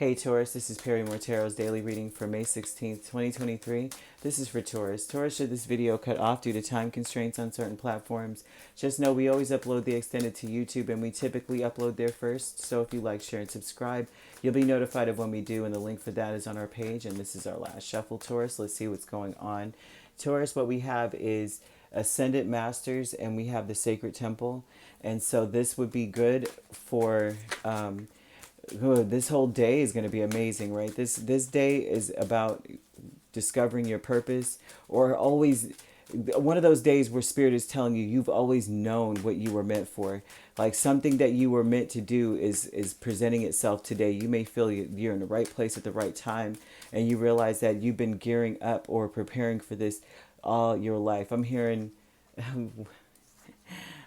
Hey Taurus, this is Perrymore Tarot's daily reading for May 16th, 2023. This is for Taurus. Taurus, should this video cut off due to time constraints on certain platforms, just know we always upload the extended to YouTube and we typically upload there first. So if you like, share, and subscribe, you'll be notified of when we do, and the link for that is on our page. And this is our last shuffle, Taurus. Let's see what's going on. Taurus, what we have is Ascendant Masters and we have the Sacred Temple. And so this would be good for... this whole day is going to be amazing, right? This day is about discovering your purpose, or always one of those days where spirit is telling you you've always known what you were meant for. Like something that you were meant to do is presenting itself today. You may feel you're in the right place at the right time, and you realize that you've been gearing up or preparing for this all your life. I'm hearing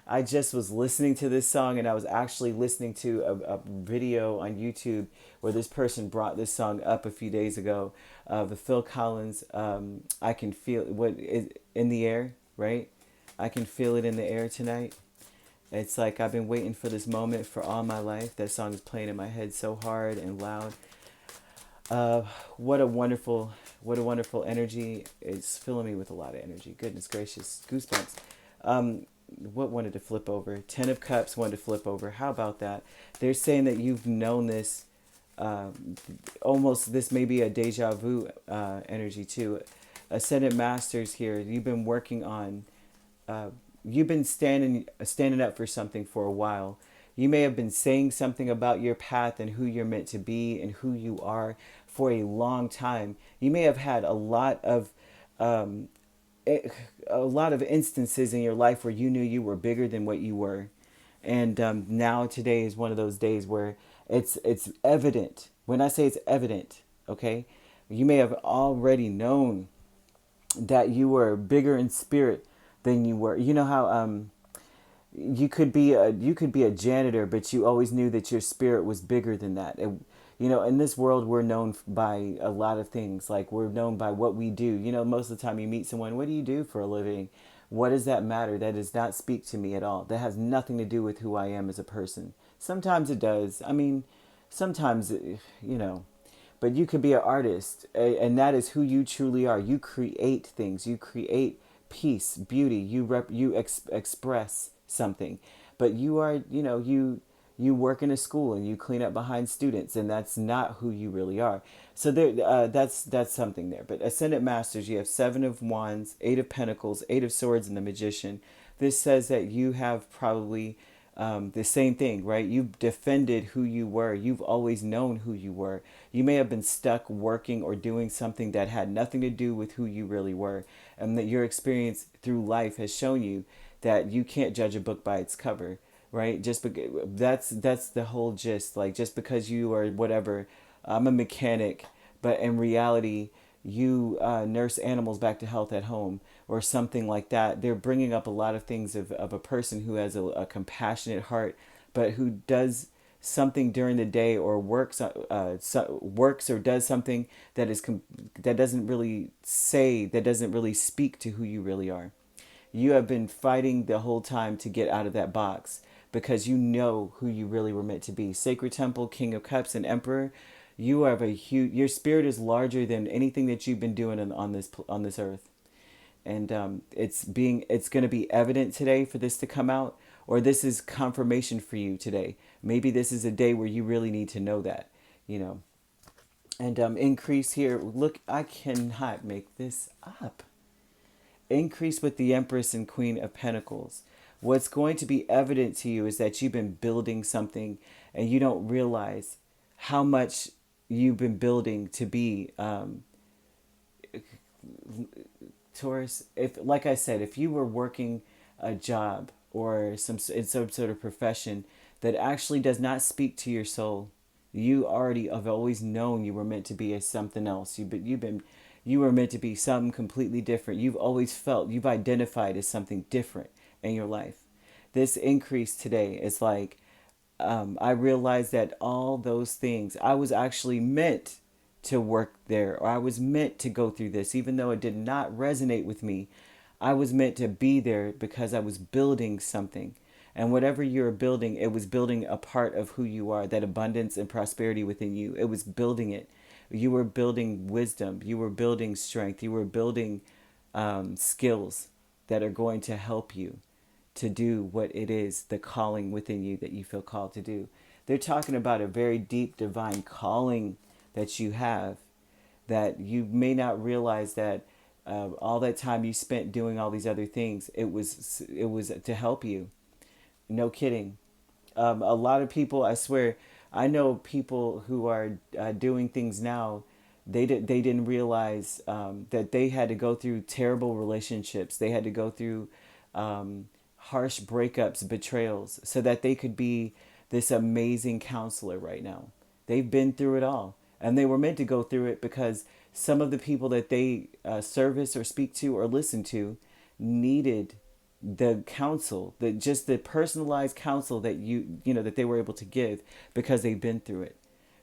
I just was listening to this song, and I was actually listening to a video on YouTube where this person brought this song up a few days ago. The Phil Collins, I can feel what is in the air, right? I can feel it in the air tonight. It's like I've been waiting for this moment for all my life. That song is playing in my head so hard and loud. What a wonderful energy. It's filling me with a lot of energy. Goodness gracious, goosebumps. What wanted to flip over? 10 of Cups wanted to flip over. How about that? They're saying that you've known this, almost this may be a deja vu energy too. Ascendant Masters here. You've been working on, you've been standing up for something for a while. You may have been saying something about your path and who you're meant to be and who you are for a long time. You may have had a lot of instances in your life where you knew you were bigger than what you were, and now today is one of those days where it's evident. When I say it's evident, okay, you may have already known that you were bigger in spirit than you were. You know how you could be a janitor, but you always knew that your spirit was bigger than that. You know, in this world, we're known by a lot of things. Like, we're known by what we do. You know, most of the time you meet someone, what do you do for a living? What does that matter? That does not speak to me at all. That has nothing to do with who I am as a person. Sometimes it does. I mean, sometimes, you know, but you could be an artist, and that is who you truly are. You create things. You create peace, beauty. You express something. But you are, you know, you work in a school and you clean up behind students, and that's not who you really are. So there, that's something there. But Ascendant Masters, you have 7 of Wands, 8 of Pentacles, 8 of Swords, and the Magician. This says that you have probably the same thing, right? You've defended who you were. You've always known who you were. You may have been stuck working or doing something that had nothing to do with who you really were, and that your experience through life has shown you that you can't judge a book by its cover, right? Just because that's the whole gist. Like, just because you are whatever, I'm a mechanic, but in reality, you nurse animals back to health at home or something like that. They're bringing up a lot of things of a person who has a compassionate heart, but who does something during the day or works or does something that that doesn't really speak to who you really are. You have been fighting the whole time to get out of that box because you know who you really were meant to be. Sacred Temple, King of Cups, and Emperor. You have a huge. Your spirit is larger than anything that you've been doing on this earth, and it's going to be evident today for this to come out, or this is confirmation for you today. Maybe this is a day where you really need to know that, you know. And increase here. Look, I cannot make this up. Increase with the Empress and Queen of Pentacles. What's going to be evident to you is that you've been building something and you don't realize how much you've been building to be. Taurus, if, like I said, if you were working a job or in some sort of profession that actually does not speak to your soul, you already have always known you were meant to be as something else. You were meant to be something completely different. You've always felt, you've identified as something different in your life. This increase today is like, I realized that all those things, I was actually meant to work there, or I was meant to go through this, even though it did not resonate with me. I was meant to be there because I was building something. And whatever you're building, it was building a part of who you are, that abundance and prosperity within you. It was building it. You were building wisdom. You were building strength. You were building skills that are going to help you to do what it is, the calling within you that you feel called to do. They're talking about a very deep divine calling that you have, that you may not realize that all that time you spent doing all these other things, it was to help you. No kidding. A lot of people, I swear, I know people who are doing things now. They didn't realize that they had to go through terrible relationships. They had to go through harsh breakups, betrayals, so that they could be this amazing counselor right now. They've been through it all, and they were meant to go through it because some of the people that they service or speak to or listen to needed the counsel, the just the personalized counsel that you know that they were able to give because they've been through it,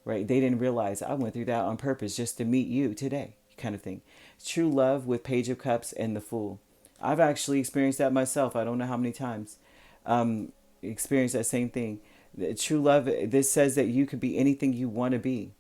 right? They didn't realize I went through that on purpose just to meet you today, kind of thing. True love with Page of Cups and the Fool. I've actually experienced that myself. I don't know how many times. Experienced that same thing. True love. This says that you could be anything you want to be,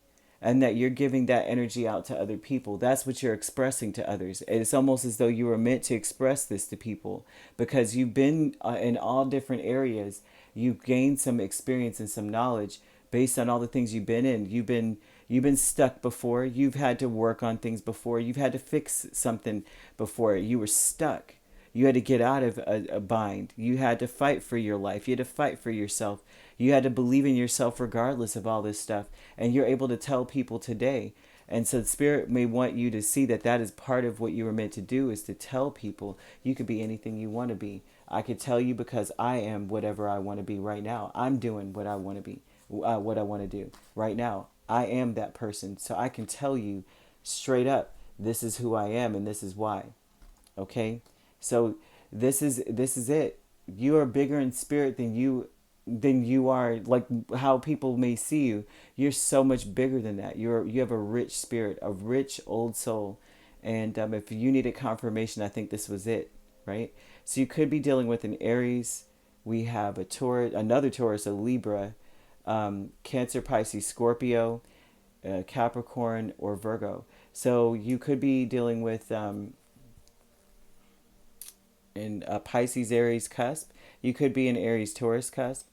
and that you're giving that energy out to other people. That's what you're expressing to others. It's almost as though you were meant to express this to people because you've been in all different areas. You've gained some experience and some knowledge based on all the things you've been in. You've been stuck before. You've had to work on things before. You've had to fix something before. You were stuck. You had to get out of a bind. You had to fight for your life. You had to fight for yourself. You had to believe in yourself regardless of all this stuff. And you're able to tell people today. And so the Spirit may want you to see that that is part of what you were meant to do, is to tell people you could be anything you want to be. I could tell you because I am whatever I want to be right now. I'm doing what I want to be, what I want to do right now. I am that person. So I can tell you straight up, this is who I am and this is why. Okay? So this is it. You are bigger in spirit than you are like how people may see you. You're so much bigger than that. You have a rich spirit, a rich old soul, and if you needed confirmation, I think this was it, right? So you could be dealing with an Aries. We have a Taurus, another Taurus, a Libra, Cancer, Pisces, Scorpio, Capricorn, or Virgo. So you could be dealing with in a Pisces Aries cusp. You could be an Aries Taurus cusp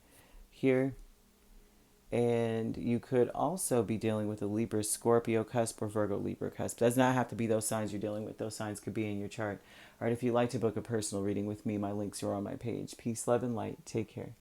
here. And you could also be dealing with a Libra Scorpio cusp or Virgo Libra cusp. Does not have to be those signs you're dealing with. Those signs could be in your chart. All right, if you'd like to book a personal reading with me, my links are on my page. Peace, love, and light. Take care.